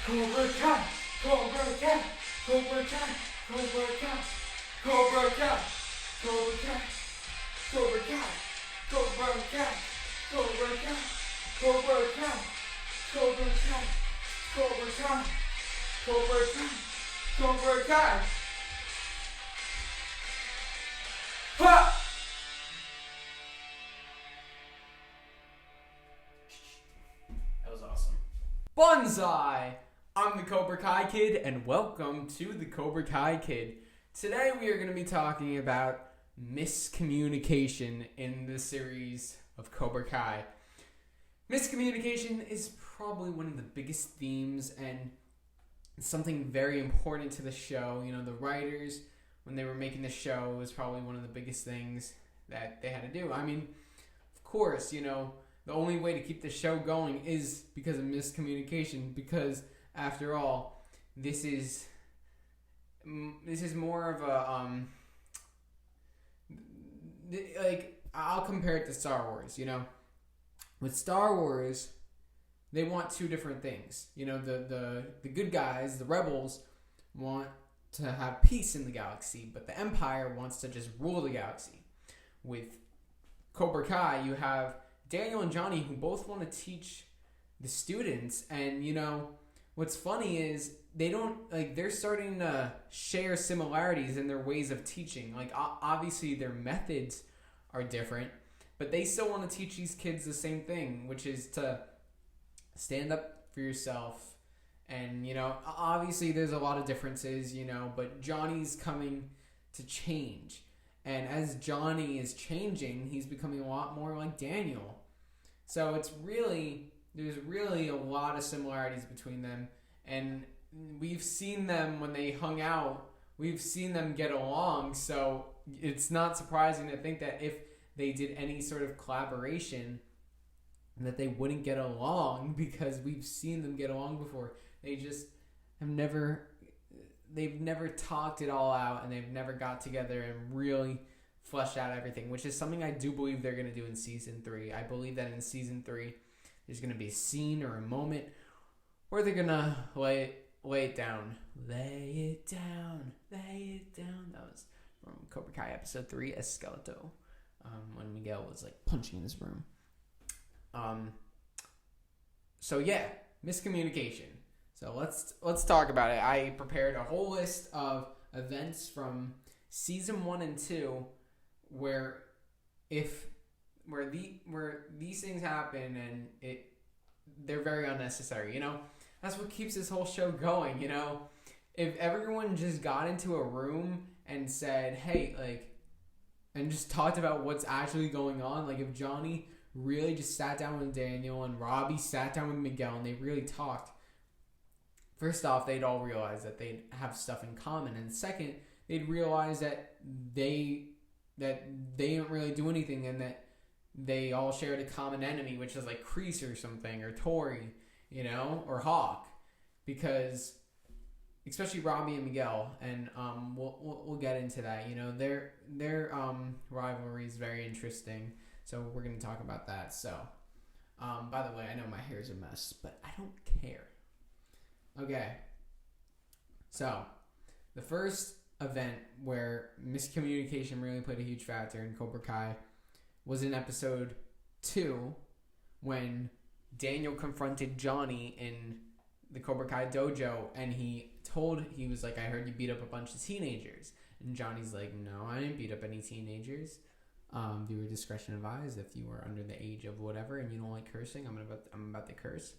Cobra Kai, Cobra Kai, Cobra Kai, Cobra Kai, Cobra Kai, Cobra Kai, Cobra Kai, Cobra Kai, Cobra Kai, Cobra Kai, Cobra Kai, Cobra Kai, Cobra Kai, Cobra Kai. Ha! That was awesome. Bonsai! I'm the Cobra Kai Kid, and welcome to the Cobra Kai Kid. Today we are going to be talking about miscommunication in the series of Cobra Kai. Miscommunication is probably one of the biggest themes and something very important to the show. You know, the writers, when they were making the show, was probably one of the biggest things that they had to do. I mean, of course, you know, the only way to keep the show going is because of miscommunication, because after all, this is more of a like, I'll compare it to Star Wars. You know, with Star Wars, they want two different things. You know, the good guys, the rebels, want to have peace in the galaxy, but the Empire wants to just rule the galaxy. With Cobra Kai, you have Daniel and Johnny, who both want to teach the students, and you know, what's funny is they're starting to share similarities in their ways of teaching. Like, obviously their methods are different, but they still want to teach these kids the same thing, which is to stand up for yourself. And, you know, obviously there's a lot of differences, you know, but Johnny's coming to change. And as Johnny is changing, he's becoming a lot more like Daniel. So there's really a lot of similarities between them. And we've seen them when they hung out, we've seen them get along. So it's not surprising to think that if they did any sort of collaboration, that they wouldn't get along, because we've seen them get along before. They just they've never talked it all out, and they've never got together and really fleshed out everything, which is something I do believe they're going to do in Season 3. I believe that in Season 3, there's going to be a scene or a moment where they're going to lay it down. Lay it down, lay it down. That was from Cobra Kai Episode 3, Esqueleto, when Miguel was like punching in his room. So yeah, miscommunication. So let's talk about it. I prepared a whole list of events from season 1 and 2 where these things happen, and they're very unnecessary. You know, that's what keeps this whole show going. You know, if everyone just got into a room and said, hey, like, and just talked about what's actually going on, like if Johnny really just sat down with Daniel and Robbie sat down with Miguel and they really talked, first off, they'd all realize that they'd have stuff in common, and second, they'd realize that they didn't really do anything, and that they all shared a common enemy, which is like Kreese or something, or Tori, you know, or Hawk, because especially Robbie and Miguel, and we'll get into that. You know, their rivalry is very interesting, so we're gonna talk about that. So, by the way, I know my hair is a mess, but I don't care. Okay, so the first event where miscommunication really played a huge factor in Cobra Kai was in episode 2, when Daniel confronted Johnny in the Cobra Kai dojo, and he was like, I heard you beat up a bunch of teenagers. And Johnny's like, no, I didn't beat up any teenagers. Viewer discretion advised. If you were under the age of whatever and you don't like cursing, I'm about to curse.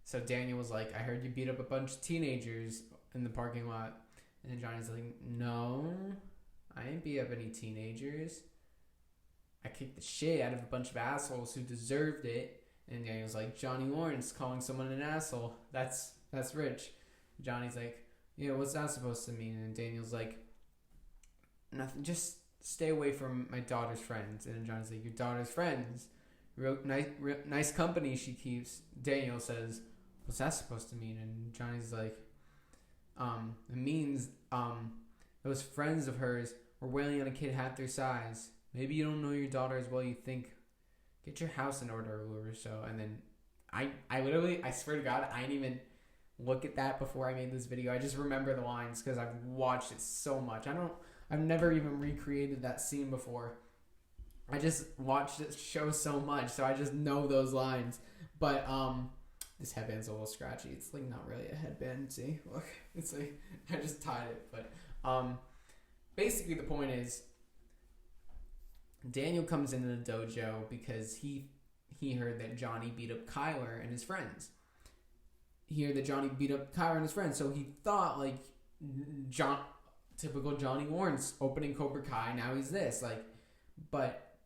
So Daniel was like, I heard you beat up a bunch of teenagers in the parking lot. And then Johnny's like, no, I didn't beat up any teenagers. I kicked the shit out of a bunch of assholes who deserved it. And Daniel's like, Johnny Lawrence calling someone an asshole, that's rich. Johnny's like, yeah, what's that supposed to mean? And Daniel's like, nothing, just stay away from my daughter's friends. And Johnny's like, your daughter's friends? Real nice company she keeps. Daniel says, what's that supposed to mean? And Johnny's like, it means those friends of hers were wailing on a kid half their size. Maybe you don't know your daughter as well you think. Get your house in order or so. And then I literally, I swear to God, I didn't even look at that before I made this video. I just remember the lines because I've watched it so much. I've never even recreated that scene before. I just watched this show so much, so I just know those lines. But this headband's a little scratchy. It's like not really a headband. See, look, it's like I just tied it. But basically the point is, Daniel comes into the dojo because he heard that Johnny beat up Kyler and his friends. He heard that Johnny beat up Kyler and his friends, so he thought like typical Johnny Lawrence opening Cobra Kai. Now he's this but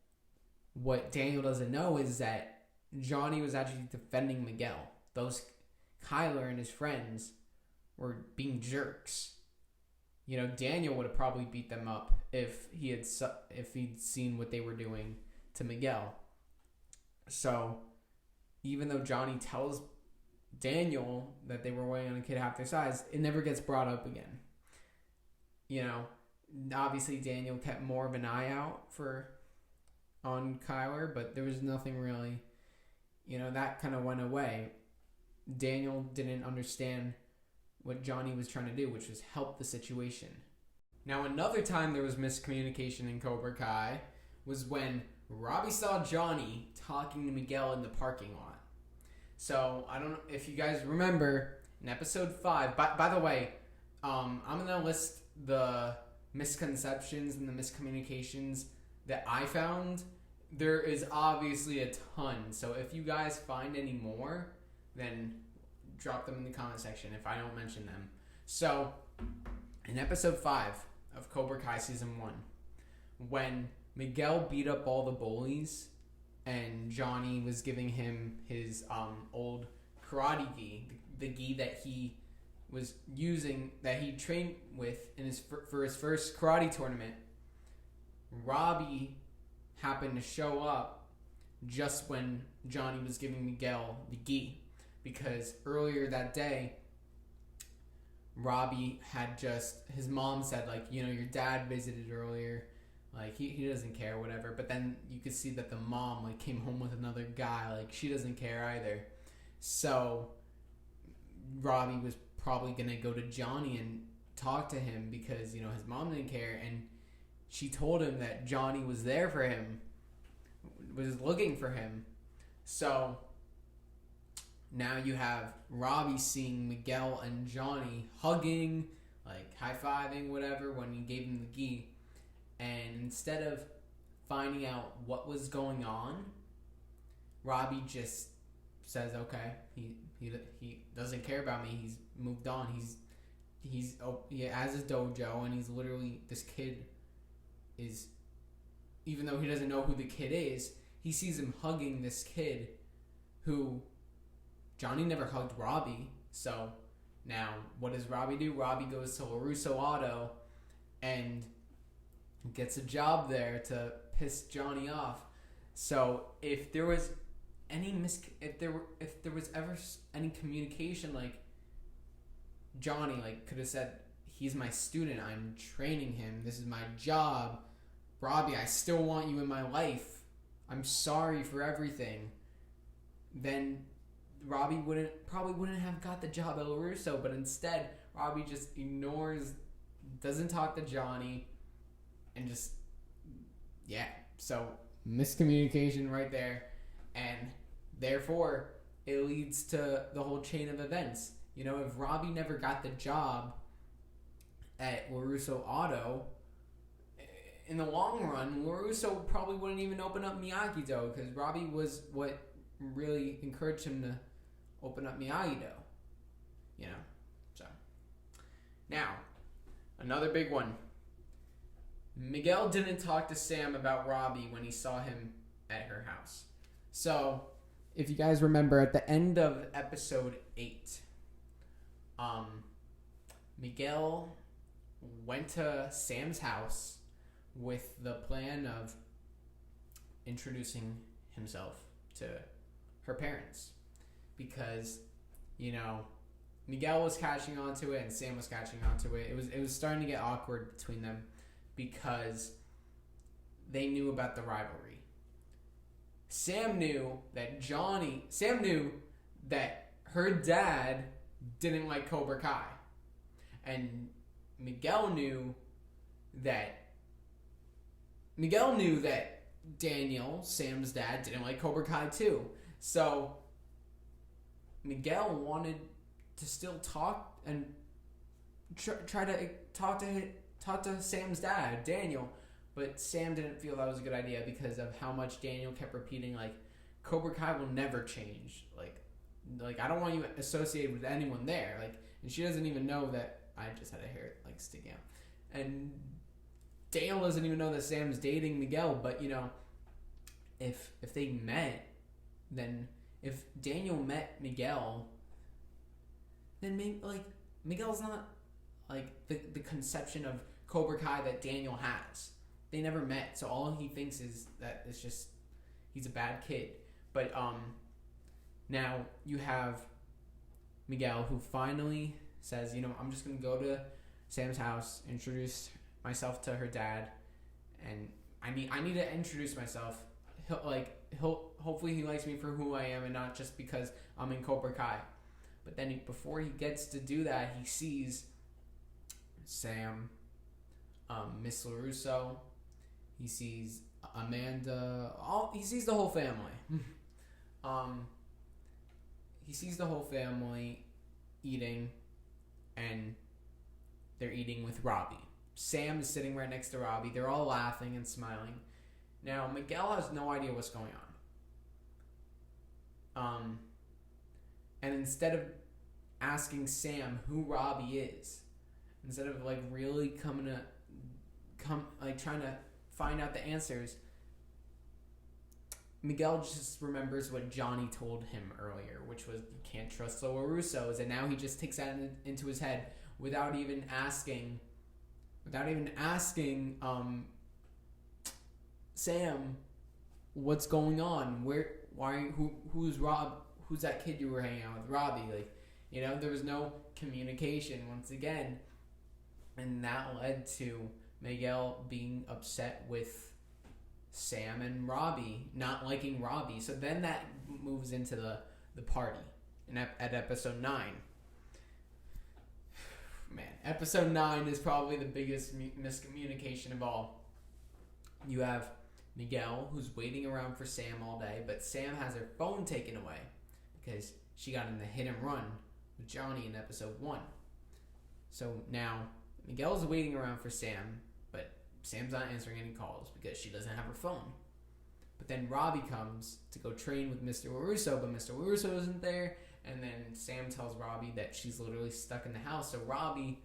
what Daniel doesn't know is that Johnny was actually defending Miguel. Those Kyler and his friends were being jerks. You know, Daniel would have probably beat them up if he'd seen what they were doing to Miguel. So, even though Johnny tells Daniel that they were weighing on a kid half their size, it never gets brought up again. You know, obviously Daniel kept more of an eye out on Kyler, but there was nothing really, that kind of went away. Daniel didn't understand what Johnny was trying to do, which was help the situation. Now, another time there was miscommunication in Cobra Kai was when Robbie saw Johnny talking to Miguel in the parking lot. So, I don't know if you guys remember, in episode 5, by the way, I'm going to list the misconceptions and the miscommunications that I found. There is obviously a ton, so if you guys find any more, then drop them in the comment section if I don't mention them. So, in episode 5 of Cobra Kai Season 1, when Miguel beat up all the bullies and Johnny was giving him his old karate gi, the gi that he was using, that he trained with for his first karate tournament, Robbie happened to show up just when Johnny was giving Miguel the gi, because earlier that day Robbie had his mom said your dad visited earlier, he doesn't care, whatever. But then you could see that the mom came home with another guy, she doesn't care either. So Robbie was probably gonna go to Johnny and talk to him because his mom didn't care, and she told him that Johnny was there for him, was looking for him. So now you have Robbie seeing Miguel and Johnny hugging, high-fiving, whatever, when he gave him the gi. And instead of finding out what was going on, Robbie just says, okay, he doesn't care about me. He's moved on. He has his dojo, and he's literally, this kid is, even though he doesn't know who the kid is, he sees him hugging this kid who Johnny never hugged Robbie. So now what does Robbie do? Robbie goes to LaRusso Auto and gets a job there to piss Johnny off. So if there was any if there was ever any communication, Johnny could have said, he's my student, I'm training him, this is my job, Robbie, I still want you in my life, I'm sorry for everything, then Robbie probably wouldn't have got the job at LaRusso. But instead Robbie just ignores, doesn't talk to Johnny, and just so miscommunication right there, and therefore it leads to the whole chain of events. If Robbie never got the job at LaRusso Auto, in the long run, LaRusso probably wouldn't even open up Miyagi-Do, because Robbie was what really encouraged him to open up Miyagi-Do. So. Now, another big one. Miguel didn't talk to Sam about Robbie when he saw him at her house. So, if you guys remember, at the end of episode 8, Miguel went to Sam's house with the plan of introducing himself to her parents, because Miguel was catching on to it and Sam was catching on to it. It was starting to get awkward between them because they knew about the rivalry. Sam knew that her dad didn't like Cobra Kai. And Miguel knew that Daniel, Sam's dad, didn't like Cobra Kai too. So Miguel wanted to still talk and try to talk to Sam's dad, Daniel, but Sam didn't feel that was a good idea because of how much Daniel kept repeating, like, Cobra Kai will never change. Like I don't want you associated with anyone there. Like, and she doesn't even know that I just had a hair like sticking out. And Daniel doesn't even know that Sam's dating Miguel. But you know, if they met, then if Daniel met Miguel, then Miguel's not like the conception of Cobra Kai that Daniel has. They never met, so all he thinks is that it's just he's a bad kid. But now you have Miguel, who finally says, you know, I'm just gonna go to Sam's house, introduce myself to her dad, and I need to introduce myself. Hopefully he likes me for who I am and not just because I'm in Cobra Kai. But then before he gets to do that, he sees Sam, Miss LaRusso, he sees Amanda, he sees the whole family. He sees the whole family eating, and they're eating with Robbie. Sam is sitting right next to Robbie. They're all laughing and smiling. Now, Miguel has no idea what's going on. And instead of asking Sam who Robbie is, instead of like really trying to find out the answers, Miguel just remembers what Johnny told him earlier, which was you can't trust the LaRussos, and now he just takes that into his head without even asking Sam what's going on, who's that kid you were hanging out with, Robbie. Like, you know, there was no communication once again, and that led to Miguel being upset with Sam and Robbie, not liking Robbie. So then that moves into the party at episode 9. Man, episode 9 is probably the biggest miscommunication of all. You have Miguel, who's waiting around for Sam all day, but Sam has her phone taken away because she got in the hit and run with Johnny in episode 1. So now Miguel's waiting around for Sam, but Sam's not answering any calls because she doesn't have her phone. But then Robbie comes to go train with Mr. LaRusso, but Mr. LaRusso isn't there. And then Sam tells Robbie that she's literally stuck in the house. So Robbie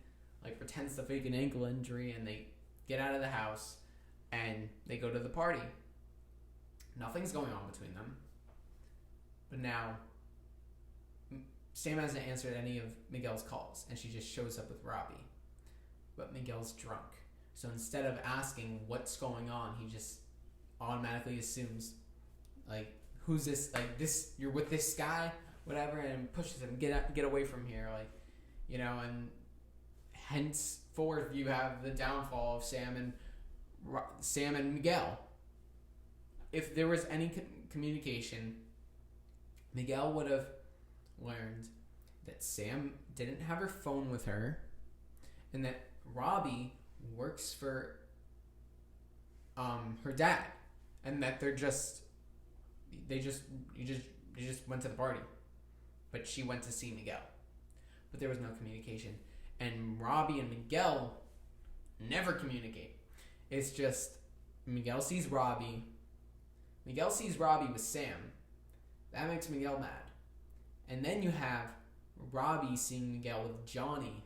pretends to fake an ankle injury, and they get out of the house and they go to the party. Nothing's going on between them. But now Sam hasn't answered any of Miguel's calls, and she just shows up with Robbie. But Miguel's drunk. So instead of asking what's going on, he just automatically assumes, like, who's this? Like, this, you're with this guy, whatever, and pushes him, get away from here, like, you know. And henceforth, you have the downfall of Sam and Miguel. If there was any communication, Miguel would have learned that Sam didn't have her phone with her, and that Robbie works for her dad, and that you just went to the party, but she went to see Miguel. But there was no communication, and Robbie and Miguel never communicate. It's just Miguel sees Robbie with Sam. That makes Miguel mad. And then you have Robbie seeing Miguel with Johnny,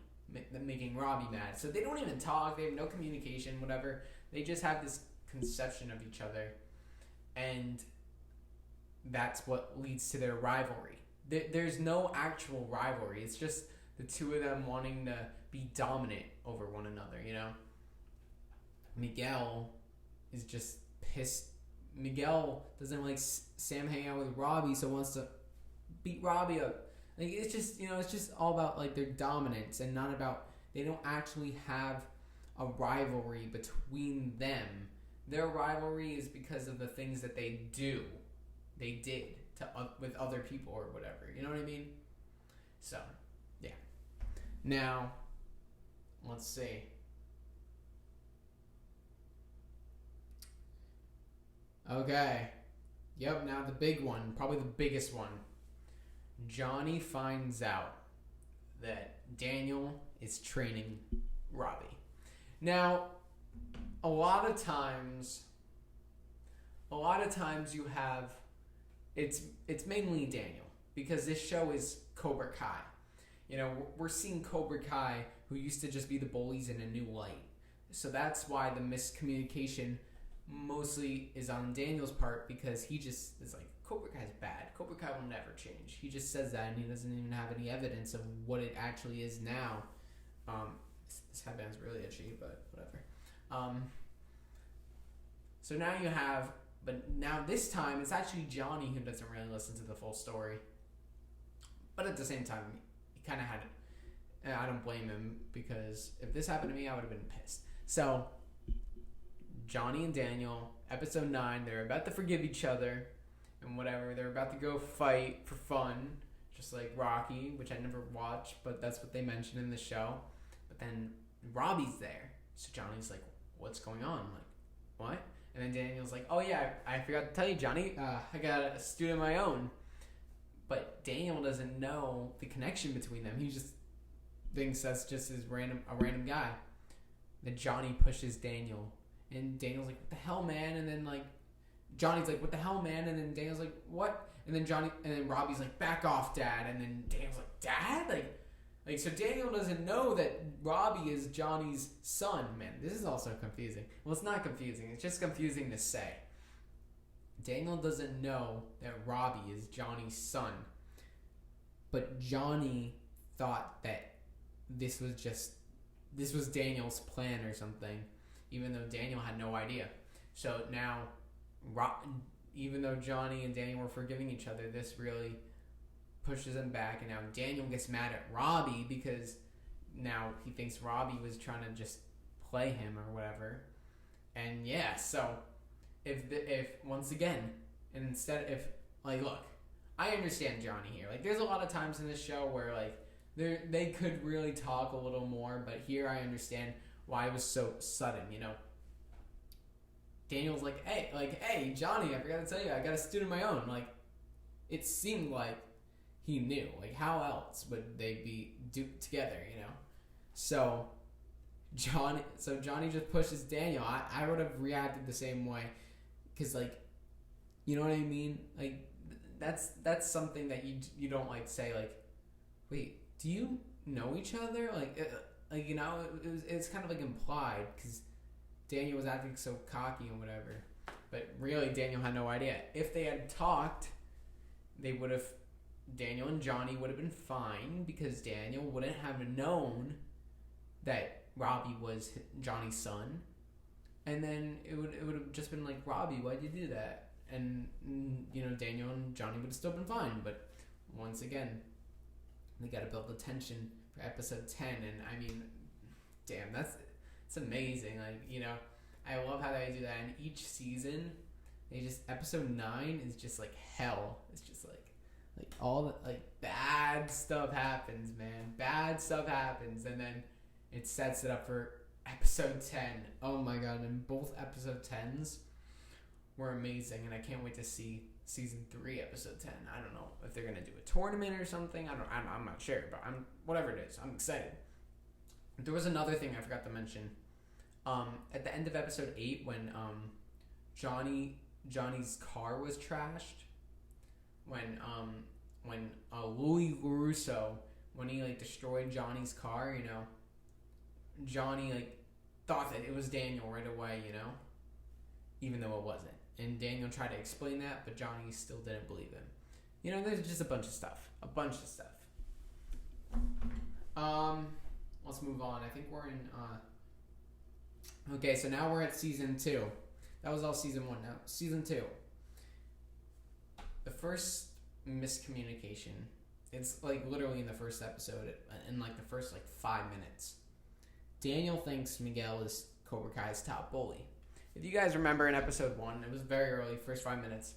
making Robbie mad. So they don't even talk. They have no communication, whatever. They just have this conception of each other. And that's what leads to their rivalry. There's no actual rivalry. It's just the two of them wanting to be dominant over one another, you know? Miguel is just pissed. Miguel doesn't like Sam hanging out with Robbie, so wants to beat Robbie up. Like, it's just, you know, it's just all about, like, their dominance, and not about, they don't actually have a rivalry between them. Their rivalry is because of the things that they did with other people or whatever. You know what I mean? So, yeah. Now, let's see. Okay. Yep, now the big one, probably the biggest one. Johnny finds out that Daniel is training Robbie. Now, a lot of times you have, it's mainly Daniel, because this show is Cobra Kai. You know, we're seeing Cobra Kai, who used to just be the bullies, in a new light. So that's why the miscommunication mostly is on Daniel's part, because he just is like, Cobra Kai's bad. Cobra Kai will never change. He just says that, and he doesn't even have any evidence of what it actually is now. This headband's really itchy, but whatever. So now you have, but now this time it's actually Johnny who doesn't really listen to the full story. But at the same time, he kind of had it. And I don't blame him, because if this happened to me, I would have been pissed. So, Johnny and Daniel, episode 9, they're about to forgive each other and whatever. They're about to go fight for fun, just like Rocky, which I never watched, but that's what they mentioned in the show. But then Robbie's there. So Johnny's like, what's going on? I'm like, what? And then Daniel's like, oh yeah, I forgot to tell you, Johnny, I got a student of my own. But Daniel doesn't know the connection between them. He just thinks that's just a random guy. Then Johnny pushes Daniel. And Daniel's like, what the hell, man? And then like Johnny's like, what the hell, man? And then Daniel's like, what? And then Robbie's like, back off, Dad. And then Daniel's like, Dad? Like so Daniel doesn't know that Robbie is Johnny's son. Man, this is also confusing. Well, it's not confusing. It's just confusing to say. Daniel doesn't know that Robbie is Johnny's son. But Johnny thought that this was Daniel's plan or something, even though Daniel had no idea. So now, even though Johnny and Daniel were forgiving each other, this really pushes him back, and now Daniel gets mad at Robbie because now he thinks Robbie was trying to just play him or whatever. And yeah, so if once again, and instead, if like, look, I understand Johnny here. Like, there's a lot of times in this show where like they could really talk a little more, but here I understand why it was so sudden. You know, Daniel's like, hey, Johnny, I forgot to tell you, I got a student of my own. Like, it seemed like he knew. Like, how else would they be duped together? You know, so Johnny just pushes Daniel. I would have reacted the same way, because like, you know what I mean? Like, that's something that you don't like say, like, wait, do you know each other? Like you know, it's kind of like implied, because Daniel was acting so cocky and whatever, but really Daniel had no idea. If they had talked, Daniel and Johnny would have been fine, because Daniel wouldn't have known that Robbie was Johnny's son, and then it would have just been like, Robbie, why'd you do that? And you know, Daniel and Johnny would have still been fine. But once again, they got to build the tension for episode 10, and I mean, damn, it's amazing. Like, you know, I love how they do that. And each season, episode 9 is just like hell. It's just like all the like bad stuff happens, man. Bad stuff happens, and then it sets it up for episode 10. Oh my god! And both episode 10s were amazing, and I can't wait to see season 3, episode 10. I don't know if they're gonna do a tournament or something. I'm not sure, but whatever it is, I'm excited. There was another thing I forgot to mention. At the end of episode 8, when Johnny's car was trashed, when Louis LaRusso, when he like destroyed Johnny's car, you know, Johnny like thought that it was Daniel right away, you know, even though it wasn't. And Daniel tried to explain that, but Johnny still didn't believe him. You know, there's just a bunch of stuff. Let's move on. I think we're in, okay, so now we're at season 2. That was all season 1. Now, season 2. The first miscommunication, it's like literally in the first episode, in like the first like 5 minutes. Daniel thinks Miguel is Cobra Kai's top bully. If you guys remember in episode 1, it was very early, first 5 minutes,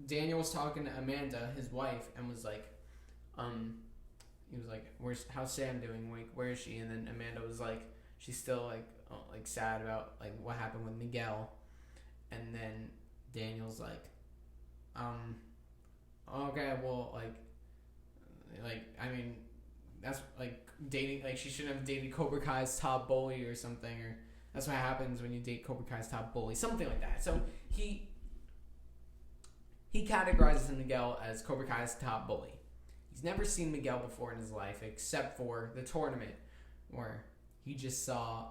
Daniel was talking to Amanda, his wife, and was like, he was like, how's Sam doing? Like, where is she? And then Amanda was like, she's still like sad about like what happened with Miguel. And then Daniel's like, okay, well, I mean, that's like dating, like she shouldn't have dated Cobra Kai's top bully or something, or that's what happens when you date Cobra Kai's top bully, something like that. So he categorizes Miguel as Cobra Kai's top bully. He's never seen Miguel before in his life except for the tournament where he just saw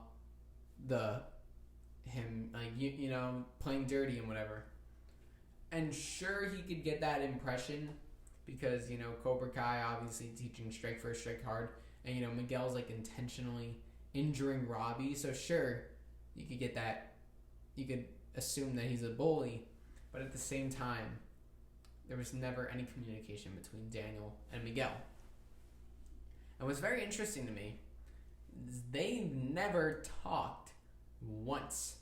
him like you know, playing dirty and whatever. And sure, he could get that impression because, you know, Cobra Kai obviously teaching strike first, strike hard, and, you know, Miguel's like intentionally injuring Robbie, so sure, you could get that, you could assume that he's a bully, but at the same time, there was never any communication between Daniel and Miguel. And what's very interesting to me is they never talked once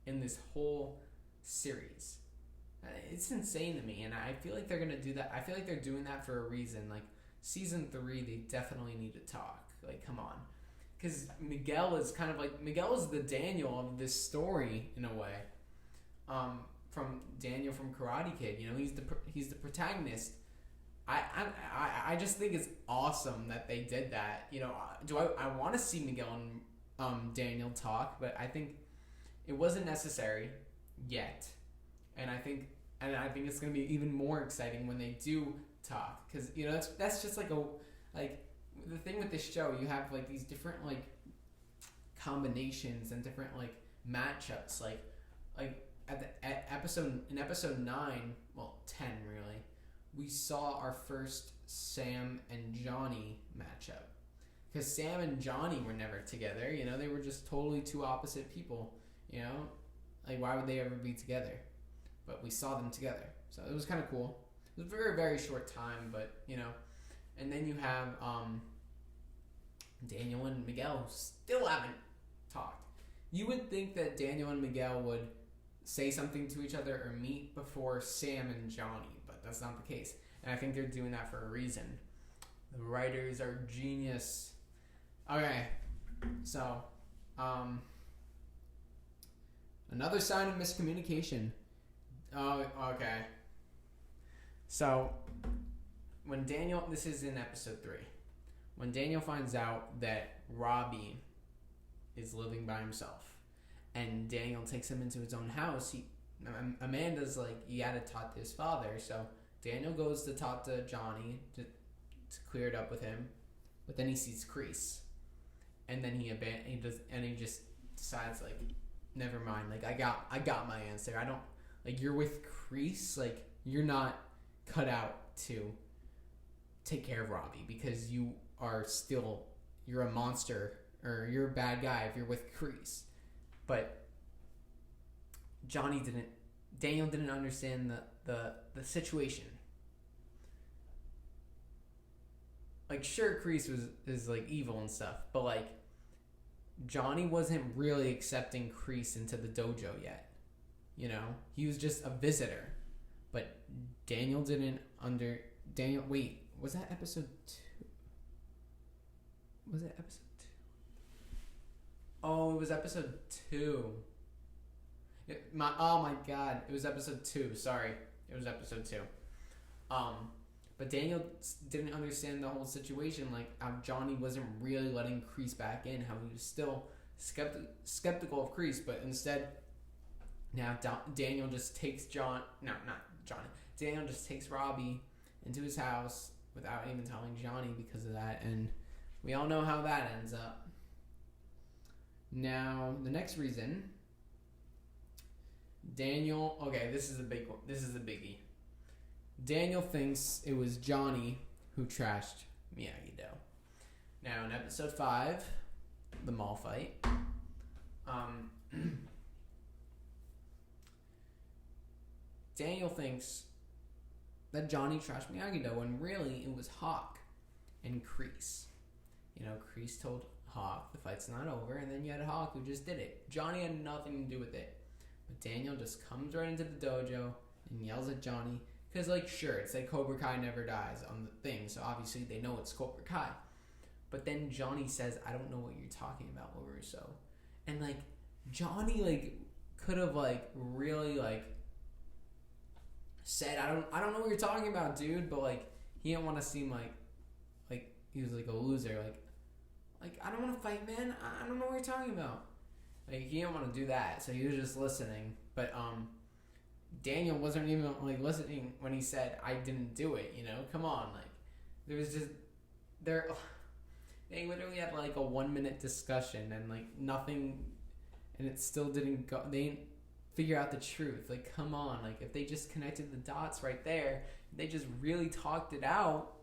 in this whole series. It's insane to me, and I feel like they're gonna do that. I feel like they're doing that for a reason. Like season 3, they definitely need to talk. Like, come on, because Miguel is the Daniel of this story in a way. From Daniel from Karate Kid, you know, he's the protagonist. I just think it's awesome that they did that. You know, I want to see Miguel and Daniel talk, but I think it wasn't necessary yet. And I think it's gonna be even more exciting when they do talk, because, you know, that's just like the thing with this show. You have like these different like combinations and different like matchups. Like at episode 9, well 10 really, we saw our first Sam and Johnny matchup, because Sam and Johnny were never together. You know, they were just totally two opposite people. You know, like why would they ever be together? But we saw them together, so it was kind of cool. It was a very, very short time, but, you know. And then you have Daniel and Miguel, who still haven't talked. You would think that Daniel and Miguel would say something to each other or meet before Sam and Johnny, but that's not the case. And I think they're doing that for a reason. The writers are genius. Okay, so another sign of miscommunication. Oh, okay. So, when Daniel, this is in episode 3, when Daniel finds out that Robbie is living by himself, and Daniel takes him into his own house, Amanda's like, you gotta talk to his father, so Daniel goes to talk to Johnny to clear it up with him, but then he sees Kreese, and then he just decides, like, never mind, like, I got my answer. I don't, like, you're with Kreese, like, you're not cut out to take care of Robbie, because you're a monster, or you're a bad guy if you're with Kreese. But Daniel didn't understand the situation. Like, sure, Kreese is like evil and stuff, but like Johnny wasn't really accepting Kreese into the dojo yet. You know, he was just a visitor. But Daniel wait, was that episode 2? Was it episode 2? Oh, it was episode 2. Oh my god, it was episode 2. Sorry, it was episode 2. But Daniel didn't understand the whole situation, like how Johnny wasn't really letting Kreese back in, how he was still skeptical of Kreese, but instead, now Daniel just takes Daniel just takes Robbie into his house without even telling Johnny because of that, and we all know how that ends up. Now, the next reason, Daniel, okay, this is a big one. This is a biggie. Daniel thinks it was Johnny who trashed Miyagi-Do. Now, in episode 5, the mall fight, Daniel thinks that Johnny trashed Miyagi-Do, when really it was Hawk and Kreese. You know, Kreese told Hawk the fight's not over, and then you had Hawk who just did it. Johnny had nothing to do with it. But Daniel just comes right into the dojo and yells at Johnny, Because, like, sure, it's like Cobra Kai never dies on the thing, so obviously they know it's Cobra Kai. But then Johnny says, I don't know what you're talking about, LaRusso. And, like, Johnny, like, could have, like, really, like, said, I don't know what you're talking about, dude. But, like, he didn't want to seem like he was, like, a loser. Like, I don't want to fight, man. I don't know what you're talking about. Like, he didn't want to do that, so he was just listening. But, Daniel wasn't even, like, listening when he said, I didn't do it, you know? Come on, like, there was just, they literally had, like, a 1-minute discussion and, like, nothing, and it still didn't go, they didn't figure out the truth. Like, come on, like, if they just connected the dots right there, they just really talked it out,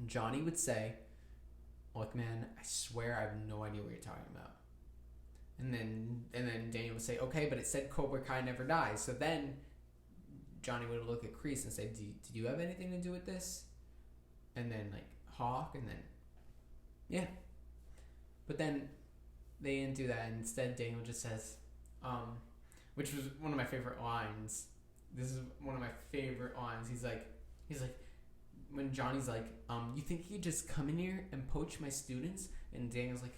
Johnny would say, look, man, I swear I have no idea what you're talking about. And then Daniel would say, okay, but it said Cobra Kai never dies. So then Johnny would look at Kreese and say, did you have anything to do with this? And then, like, Hawk, and then, yeah. But then they didn't do that. Instead, Daniel just says, which was one of my favorite lines. This is one of my favorite lines. He's like, when Johnny's like, you think he could just come in here and poach my students? And Daniel's like,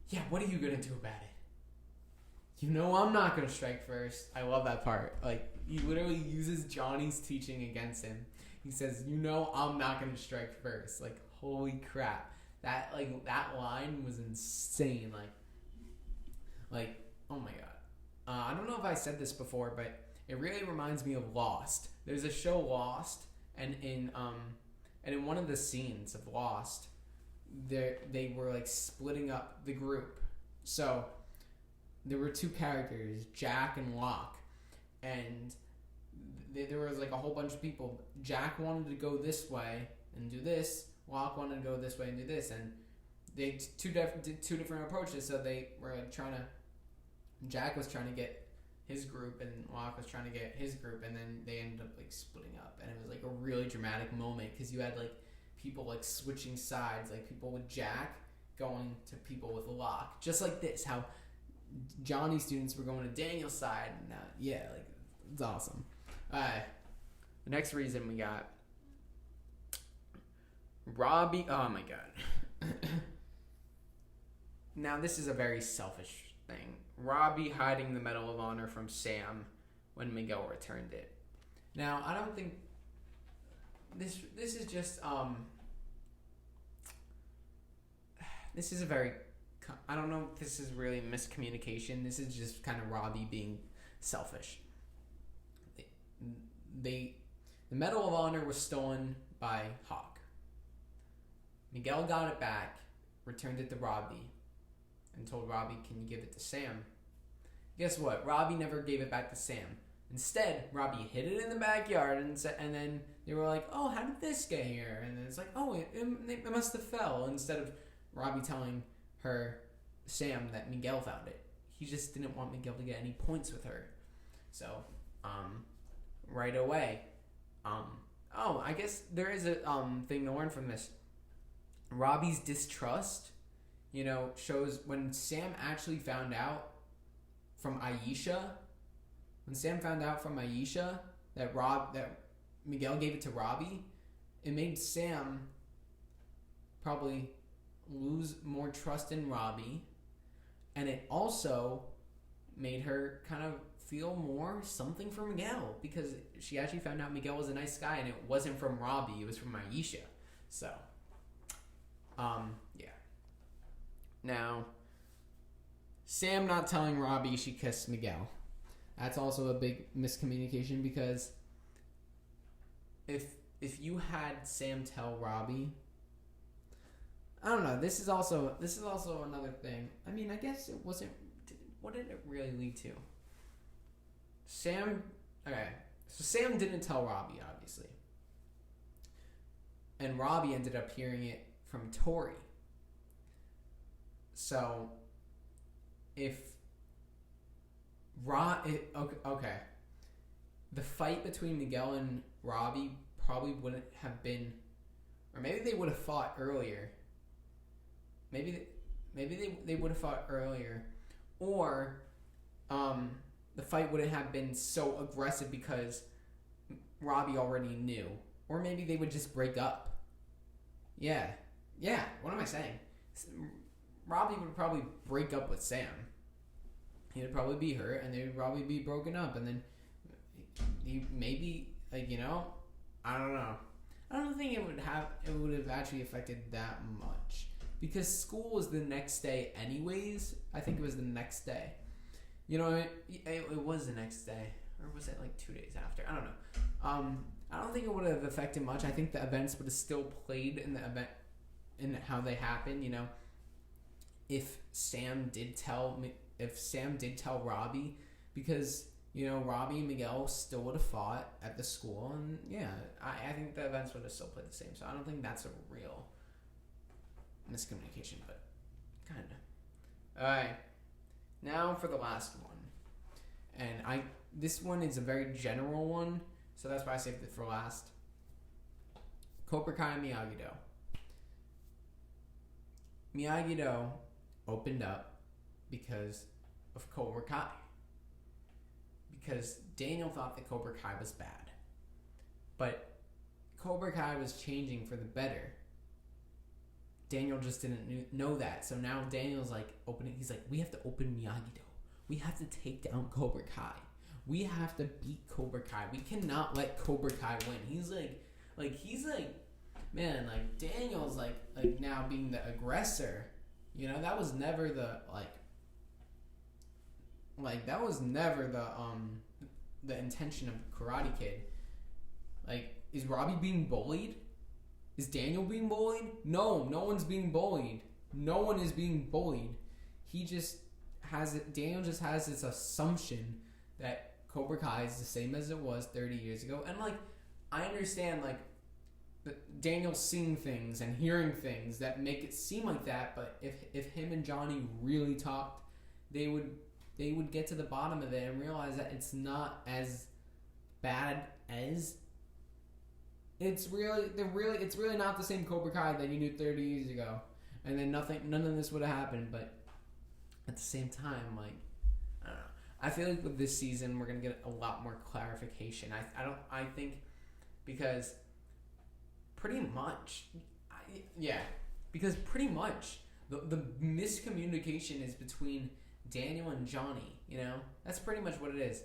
yeah, what are you gonna do about it? You know I'm not gonna strike first. I love that part. Like, he literally uses Johnny's teaching against him. He says, you know I'm not gonna strike first. Like, holy crap. That line was insane. Like, oh my god. I don't know if I said this before, but it really reminds me of Lost. There's a show Lost, and in one of the scenes of Lost, they were, like, splitting up the group. So there were two characters, Jack and Locke, and there was, like, a whole bunch of people. Jack wanted to go this way and do this. Locke wanted to go this way and do this, and they did two different approaches. So they were, like, Jack was trying to get his group, and Locke was trying to get his group, and then they ended up, like, splitting up, and it was, like, a really dramatic moment because you had, like, people, like, switching sides, like people with Jack going to people with Locke, just like this, how Johnny's students were going to Daniel's side, and yeah, like, it's awesome. The next reason we got Robbie. Oh my god. Now this is a very selfish thing. Robbie hiding the Medal of Honor from Sam when Miguel returned it. Now I don't think this is just this is a very, I don't know if this is really miscommunication. This is just kind of Robbie being selfish. The Medal of Honor was stolen by Hawk. Miguel got it back, returned it to Robbie, and told Robbie, can you give it to Sam? Guess what? Robbie never gave it back to Sam. Instead, Robbie hid it in the backyard, and then they were like, oh, how did this get here? And then it's like, oh, it must have fell. Instead of Robbie telling Sam, that Miguel found it. He just didn't want Miguel to get any points with her. So, right away, I guess there is a thing to learn from this. Robbie's distrust, shows when Sam actually found out from Aisha. When Sam found out from Aisha that Miguel gave it to Robbie, it made Sam probably lose more trust in Robbie, and it also made her kind of feel more something for Miguel, because she actually found out Miguel was a nice guy, and it wasn't from Robbie, it was from Aisha. So, yeah. Now, Sam not telling Robbie she kissed Miguel. That's also a big miscommunication, because if you had Sam tell Robbie, I don't know. This is also another thing. I mean, I guess it wasn't. What did it really lead to? Sam. Okay, so Sam didn't tell Robbie, obviously, and Robbie ended up hearing it from Tori. So, okay, the fight between Miguel and Robbie probably wouldn't have been, or maybe they would have fought earlier. Maybe they would have fought earlier, or the fight wouldn't have been so aggressive because Robbie already knew, or maybe they would just break up. Yeah. What am I saying? Robbie would probably break up with Sam. He would probably be hurt, and they would probably be broken up, and then he maybe, like, you know, I don't know. I don't think it would have actually affected that much, because school was the next day anyways. I think it was the next day. You know, it was the next day, or was it like 2 days after? I don't know. I don't think it would have affected much. I think the events would have still played in the event, in how they happen. You know, if Sam did tell Robbie, because, you know, Robbie and Miguel still would have fought at the school, and yeah, I think the events would have still played the same. So I don't think that's a real miscommunication, but kind of. All right, now for the last one, and this one is a very general one, so that's why I saved it for last. Cobra Kai and Miyagi-Do. Miyagi-Do opened up because of Cobra Kai. Because Daniel thought that Cobra Kai was bad. But Cobra Kai was changing for the better. Daniel just didn't know that. So now Daniel's like he's like, we have to open Miyagi-Do. We have to take down Cobra Kai. We have to beat Cobra Kai. We cannot let Cobra Kai win. He's like, man, like, Daniel's like now being the aggressor. You know, that was never the, that was never the intention of Karate Kid. Like, is Robbie being bullied? Is Daniel being bullied? No one's being bullied. No one is being bullied. Daniel just has this assumption that Cobra Kai is the same as it was 30 years ago. And, like, I understand, like, Daniel's seeing things and hearing things that make it seem like that, but if him and Johnny really talked, they would get to the bottom of it and realize that it's not as bad as it's really not the same Cobra Kai that you knew 30 years ago, and then none of this would have happened. But at the same time, like, I don't know, I feel like with this season we're gonna get a lot more clarification. I think because pretty much the miscommunication is between Daniel and Johnny. You know, that's pretty much what it is.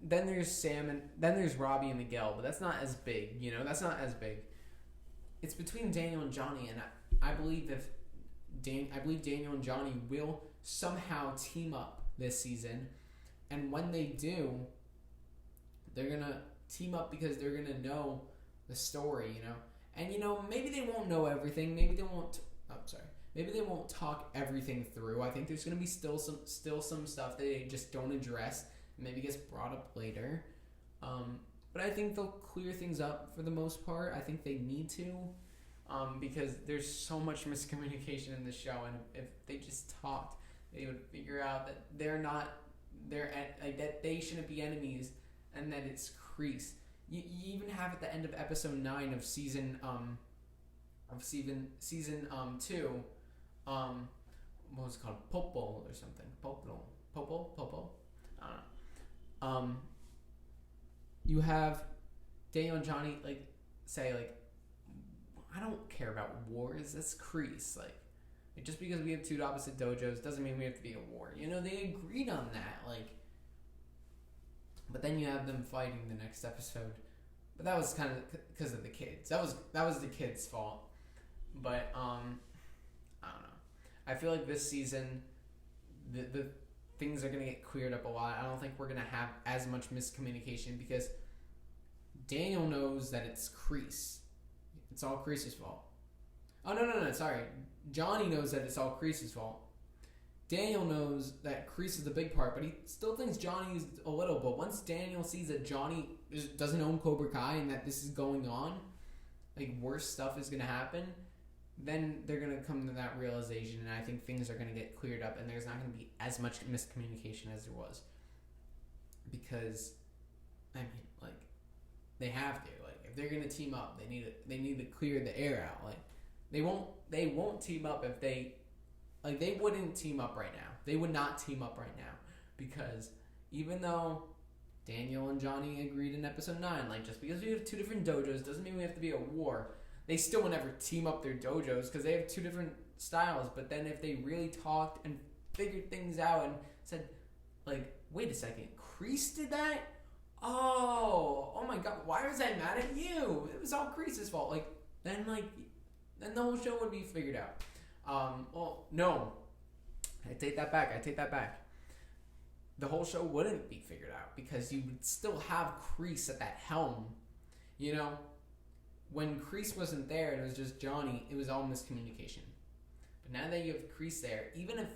Then there's Sam, and then there's Robbie and Miguel, but that's not as big. You know, that's not as big. It's between Daniel and Johnny, and I believe Daniel and Johnny will somehow team up this season, and when they do, they're gonna team up because they're gonna know the story. You know, and you know, maybe they won't know everything. Maybe they won't. Maybe they won't talk everything through. I think there's gonna be still some stuff that they just don't address. Maybe gets brought up later. But I think they'll clear things up for the most part. I think they need to, because there's so much miscommunication in the show, and if they just talked, they would figure out that that they shouldn't be enemies, and that it's Kreese. You even have at the end of episode 9 of season 2, what was it called? Popo or something. Popo? I don't know. You have Daniel and Johnny say I don't care about wars. That's Kreese. Like, just because we have two opposite dojos doesn't mean we have to be at war. You know, they agreed on that. But then you have them fighting the next episode. But that was kind of because of the kids. That was the kids' fault. But I don't know. I feel like this season, the things are gonna get cleared up a lot. I don't think we're gonna have as much miscommunication because Daniel knows that it's Kreese. It's all Kreese's fault. Oh no! Sorry, Johnny knows that it's all Kreese's fault. Daniel knows that Kreese is the big part, but he still thinks Johnny is a little. But once Daniel sees that Johnny doesn't own Cobra Kai and that this is going on, worse stuff is gonna happen, then they're going to come to that realization, and I think things are going to get cleared up, and there's not going to be as much miscommunication as there was. Because, they have to. If they're going to team up, they need to clear the air out. They won't team up if they wouldn't team up right now. They would not team up right now. Because even though Daniel and Johnny agreed in episode 9. Like, just because we have 2 different dojos doesn't mean we have to be at war. They still will never team up their dojos because they have 2 different styles. But then if they really talked and figured things out and said, like, wait a second, Kreese did that? Oh my God, why was I mad at you? It was all Kreese's fault. Like, then the whole show would be figured out. Well, no. I take that back. The whole show wouldn't be figured out because you would still have Kreese at that helm. You know, when Kreese wasn't there and it was just Johnny, it was all miscommunication. But now that you have Kreese there, even if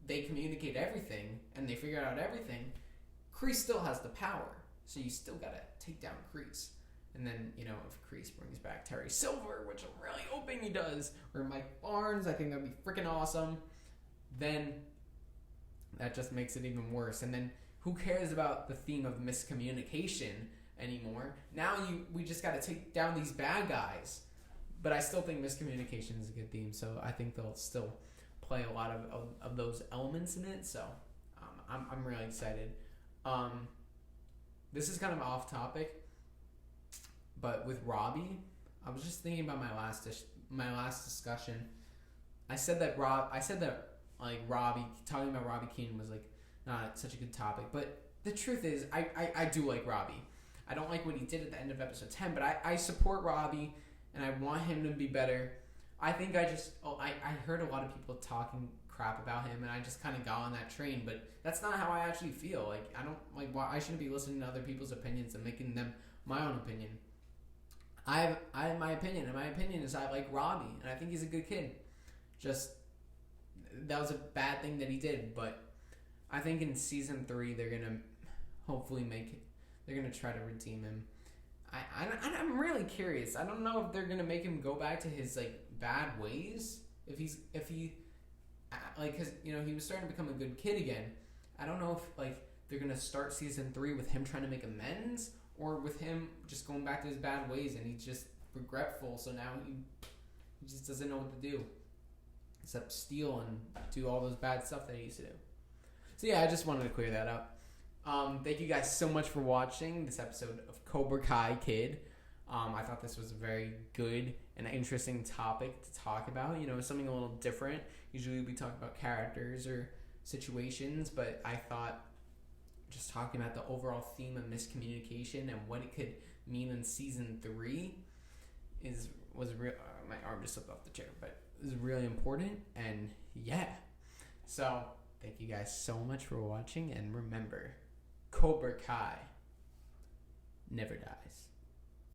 they communicate everything and they figure out everything, Kreese still has the power. So you still gotta take down Kreese. And then, you know, if Kreese brings back Terry Silver, which I'm really hoping he does, or Mike Barnes, I think that'd be freaking awesome, then that just makes it even worse. And then who cares about the theme of miscommunication anymore? Now we just gotta take down these bad guys. But I still think miscommunication is a good theme, so I think they'll still play a lot of those elements in it. So I'm really excited. This is kind of off topic, but with Robbie, I was just thinking about my last discussion. I said that Robbie, talking about Robbie Keane was like not such a good topic, but the truth is I do like Robbie. I don't like what he did at the end of episode 10, but I support Robbie and I want him to be better. I think I heard a lot of people talking crap about him and I just kind of got on that train, but that's not how I actually feel. Like, I don't like why I shouldn't be listening to other people's opinions and making them my own opinion. I have my opinion, and my opinion is I like Robbie and I think he's a good kid. Just that was a bad thing that he did, but I think in season 3 they're gonna hopefully they're gonna try to redeem him. I'm really curious. I don't know if they're gonna make him go back to his like bad ways. If he like, cause you know he was starting to become a good kid again. I don't know if like they're gonna start season 3 with him trying to make amends, or with him just going back to his bad ways and he's just regretful. So now he just doesn't know what to do except steal and do all those bad stuff that he used to do. So yeah, I just wanted to clear that up. Thank you guys so much for watching this episode of Cobra Kai Kid. I thought this was a very good and interesting topic to talk about. You know, something a little different. Usually we talk about characters or situations, but I thought just talking about the overall theme of miscommunication and what it could mean in season 3 was real. My arm just slipped off the chair, but it was really important. And yeah, so thank you guys so much for watching, and remember, Cobra Kai never dies.